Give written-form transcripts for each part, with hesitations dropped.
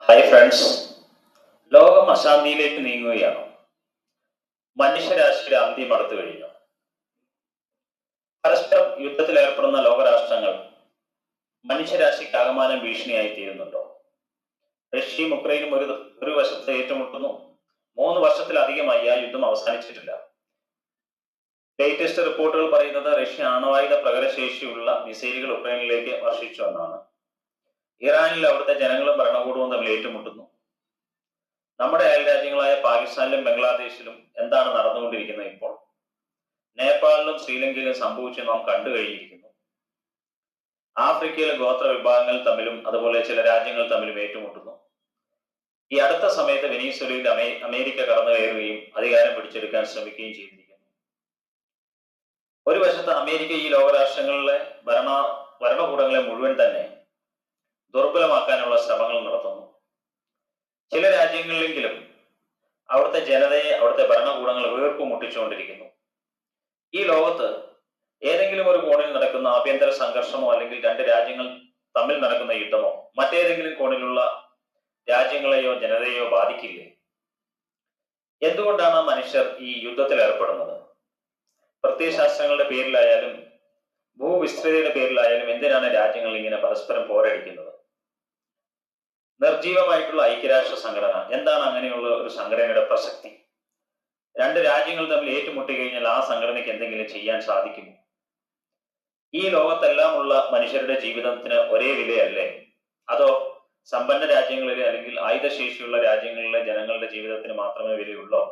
Hi friends. ലോകം അശാന്തിയിലേക്ക് നീങ്ങുകയാണ്. മനുഷ്യരാശിയുടെ അന്ത്യം അടുത്തു കഴിഞ്ഞു. പരസ്പരം യുദ്ധത്തിലേർപ്പെടുന്ന ലോകരാഷ്ട്രങ്ങൾ മനുഷ്യരാശിക്ക് ആകമാനം ഭീഷണിയായി തീരുന്നുണ്ടോ? റഷ്യയും ഉക്രൈനും ഒരു വശത്ത് ഏറ്റുമുട്ടുന്നു. 3 വർഷത്തിലധികമായി ആ യുദ്ധം അവസാനിച്ചിട്ടില്ല. ലേറ്റസ്റ്റ് റിപ്പോർട്ടുകൾ പറയുന്നത് റഷ്യ ആണവായുധ പ്രകടശേഷിയുള്ള മിസൈലുകൾ ഉക്രൈനിലേക്ക് വർഷിച്ചു എന്നാണ്. ഇറാനിൽ അവിടുത്തെ ജനങ്ങളും ഭരണകൂടവും തമ്മിൽ ഏറ്റുമുട്ടുന്നു. നമ്മുടെ അയൽരാജ്യങ്ങളായ പാകിസ്ഥാനിലും ബംഗ്ലാദേശിലും എന്താണ് നടന്നുകൊണ്ടിരിക്കുന്നത് ഇപ്പോൾ? നേപ്പാളിലും ശ്രീലങ്കയിലും സംഭവിച്ചു നാം കണ്ടു കഴിഞ്ഞിരിക്കുന്നു. ആഫ്രിക്കയിലെ ഗോത്ര വിഭാഗങ്ങൾ തമ്മിലും അതുപോലെ ചില രാജ്യങ്ങൾ തമ്മിലും ഏറ്റുമുട്ടുന്നു. ഈ അടുത്ത സമയത്ത് വെനീസ്വലയിൽ അമേരിക്ക കടന്നു കയറുകയും അധികാരം പിടിച്ചെടുക്കാൻ ശ്രമിക്കുകയും ചെയ്തിരിക്കുന്നു. ഒരു വശത്ത് അമേരിക്ക ഈ ലോകരാഷ്ട്രങ്ങളിലെ ഭരണകൂടങ്ങളെ മുഴുവൻ തന്നെ ദുർബലമാക്കാനുള്ള ശ്രമങ്ങൾ നടത്തുന്നു. ചില രാജ്യങ്ങളിലെങ്കിലും അവിടുത്തെ ജനതയെ അവിടുത്തെ ഭരണകൂടങ്ങൾ വീർപ്പ് മുട്ടിച്ചുകൊണ്ടിരിക്കുന്നു. ഈ ലോകത്ത് ഏതെങ്കിലും ഒരു കോണിൽ നടക്കുന്ന ആഭ്യന്തര സംഘർഷമോ അല്ലെങ്കിൽ രണ്ട് രാജ്യങ്ങൾ തമ്മിൽ നടക്കുന്ന യുദ്ധമോ മറ്റേതെങ്കിലും കോണിലുള്ള രാജ്യങ്ങളെയോ ജനതയെയോ ബാധിക്കില്ലേ? എന്തുകൊണ്ടാണ് മനുഷ്യർ ഈ യുദ്ധത്തിൽ ഏർപ്പെടുന്നത്? പ്രത്യയശാസ്ത്രങ്ങളുടെ പേരിലായാലും ഭൂവിസ്തൃതിയുടെ പേരിലായാലും എന്തിനാണ് രാജ്യങ്ങൾ ഇങ്ങനെ പരസ്പരം പോരടിക്കുന്നത്? നിർജീവമായിട്ടുള്ള ഐക്യരാഷ്ട്ര സംഘടന എന്താണ് അങ്ങനെയുള്ള ഒരു സംഘടനയുടെ പ്രസക്തി? രണ്ട് രാജ്യങ്ങൾ തമ്മിൽ ഏറ്റുമുട്ടി കഴിഞ്ഞാൽ ആ സംഘടനയ്ക്ക് എന്തെങ്കിലും ചെയ്യാൻ സാധിക്കുമോ? ഈ ലോകത്തെല്ലാം ഉള്ള മനുഷ്യരുടെ ജീവിതത്തിന് ഒരേ വിലയല്ലേ? അതോ സമ്പന്ന രാജ്യങ്ങളിലെ അല്ലെങ്കിൽ ആയുധശേഷിയുള്ള രാജ്യങ്ങളിലെ ജനങ്ങളുടെ ജീവിതത്തിന് മാത്രമേ വിലയുള്ളൂ?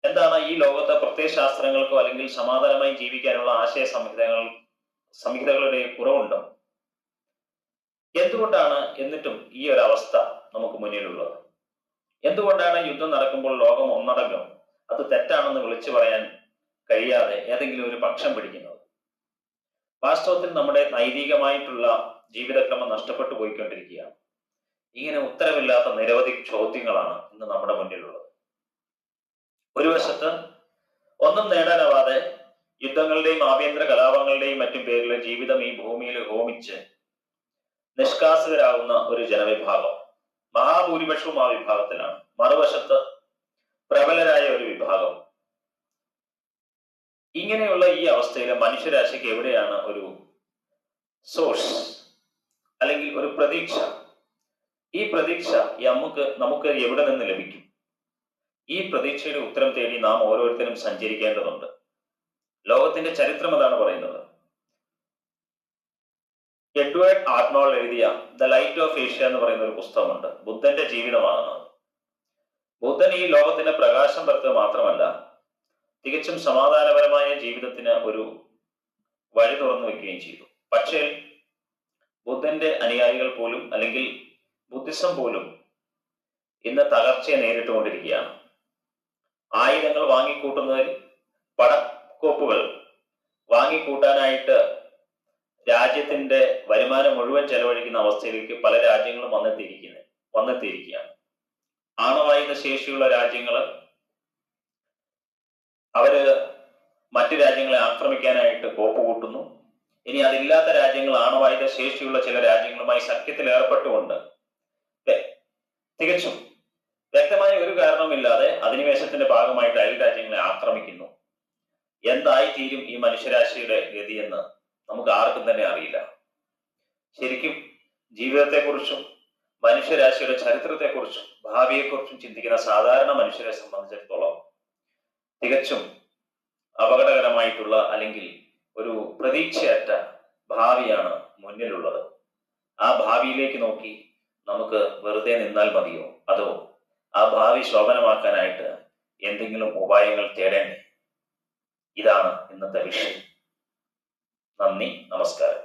എന്താണ് ഈ ലോകത്തെ പ്രത്യയശാസ്ത്രങ്ങൾക്കോ അല്ലെങ്കിൽ സമാധാനമായി ജീവിക്കാനുള്ള ആശയ സംഹിതകളുടെ കുറവുണ്ടോ? എന്തുകൊണ്ടാണ് എന്നിട്ടും ഈ ഒരു അവസ്ഥ നമുക്ക് മുന്നിലുള്ളത്? എന്തുകൊണ്ടാണ് യുദ്ധം നടക്കുമ്പോൾ ലോകം ഒന്നടങ്കം അത് തെറ്റാണെന്ന് വിളിച്ചു പറയാൻ കഴിയാതെ ഏതെങ്കിലും ഒരു പക്ഷം പിടിക്കുന്നത്? വാസ്തവത്തിൽ നമ്മുടെ നൈതികമായിട്ടുള്ള ജീവിതക്രമം നഷ്ടപ്പെട്ടു പോയിക്കൊണ്ടിരിക്കുകയാണ്. ഇങ്ങനെ ഉത്തരവില്ലാത്ത നിരവധി ചോദ്യങ്ങളാണ് ഇന്ന് നമ്മുടെ മുന്നിലുള്ളത്. ഒരു വശത്ത് ഒന്നും നേടാനാവാതെ യുദ്ധങ്ങളുടെയും ആഭ്യന്തര കലാപങ്ങളുടെയും മറ്റും പേരിൽ ജീവിതം ഈ ഭൂമിയിൽ ഹോമിച്ച് നിഷ്കാസിതരാകുന്ന ഒരു ജനവിഭാഗം, മഹാഭൂരിപക്ഷവും ആ വിഭാഗത്തിലാണ്. മറുവശത്ത് പ്രബലരായ ഒരു വിഭാഗം. ഇങ്ങനെയുള്ള ഈ അവസ്ഥയിൽ മനുഷ്യരാശിക്ക് എവിടെയാണ് ഒരു സോഴ്സ് അല്ലെങ്കിൽ ഒരു പ്രതീക്ഷ? ഈ പ്രതീക്ഷ നമുക്ക് എവിടെ നിന്ന് ലഭിക്കും? ഈ പ്രതീക്ഷയുടെ ഉത്തരം തേടി നാം ഓരോരുത്തരും സഞ്ചരിക്കേണ്ടതുണ്ട്. ലോകത്തിന്റെ ചരിത്രം അതാണ് പറയുന്നത്. എഡ്വേർഡ് ആർണോൾ എഴുതിയ ദ ലൈറ്റ് ഓഫ് ഏഷ്യ എന്ന് പറയുന്ന ഒരു പുസ്തകമുണ്ട്. ബുദ്ധന്റെ ജീവിതമാണ്. ബുദ്ധൻ ഈ ലോകത്തിന്റെ പ്രകാശം പരത്തുക മാത്രമല്ല, തികച്ചും സമാധാനപരമായ ജീവിതത്തിന് ഒരു വഴി തുറന്നു വെക്കുകയും ചെയ്തു. പക്ഷേ ബുദ്ധന്റെ അനുയായികൾ പോലും അല്ലെങ്കിൽ ബുദ്ധിസം പോലും ഇന്ന് തകർച്ചയെ നേരിട്ടുകൊണ്ടിരിക്കുകയാണ്. ആയുധങ്ങൾ വാങ്ങിക്കൂട്ടുന്നതിൽ, പടക്കോപ്പുകൾ വാങ്ങിക്കൂട്ടാനായിട്ട് രാജ്യത്തിന്റെ വരുമാനം മുഴുവൻ ചെലവഴിക്കുന്ന അവസ്ഥയിലേക്ക് പല രാജ്യങ്ങളും വന്നെത്തിയിരിക്കുകയാണ്. ആണവായുധ ശേഷിയുള്ള രാജ്യങ്ങൾ അവര് മറ്റു രാജ്യങ്ങളെ ആക്രമിക്കാനായിട്ട് കോപ്പ് കൂട്ടുന്നു. ഇനി അതില്ലാത്ത രാജ്യങ്ങൾ ആണവായുധ ശേഷിയുള്ള ചില രാജ്യങ്ങളുമായി സഖ്യത്തിൽ ഏർപ്പെട്ടുകൊണ്ട് തികച്ചും വ്യക്തമായ ഒരു കാരണവുമില്ലാതെ അധിനിവേശത്തിന്റെ ഭാഗമായിട്ട് അയൽ രാജ്യങ്ങളെ ആക്രമിക്കുന്നു. എന്തായി തീരും ഈ മനുഷ്യരാശിയുടെ ഗതിയെന്ന് നമുക്ക് ആർക്കും തന്നെ അറിയില്ല. ശരിക്കും ജീവിതത്തെക്കുറിച്ചും മനുഷ്യരാശിയുടെ ചരിത്രത്തെക്കുറിച്ചും ഭാവിയെക്കുറിച്ചും ചിന്തിക്കുന്ന സാധാരണ മനുഷ്യരെ സംബന്ധിച്ചിടത്തോളം തികച്ചും അപകടകരമായിട്ടുള്ള അല്ലെങ്കിൽ ഒരു പ്രതീക്ഷയറ്റ ഭാവിയാണ് മുന്നിലുള്ളത്. ആ ഭാവിയിലേക്ക് നോക്കി നമുക്ക് വെറുതെ നിന്നാൽ മതിയോ? അതോ ആ ഭാവി ശോഭനമാക്കാനായിട്ട് എന്തെങ്കിലും ഉപായങ്ങൾ തേടേണ്ടേ? ഇതാണ് ഇന്നത്തെ വിഷയം. നന്ദി, നമസ്കാരം.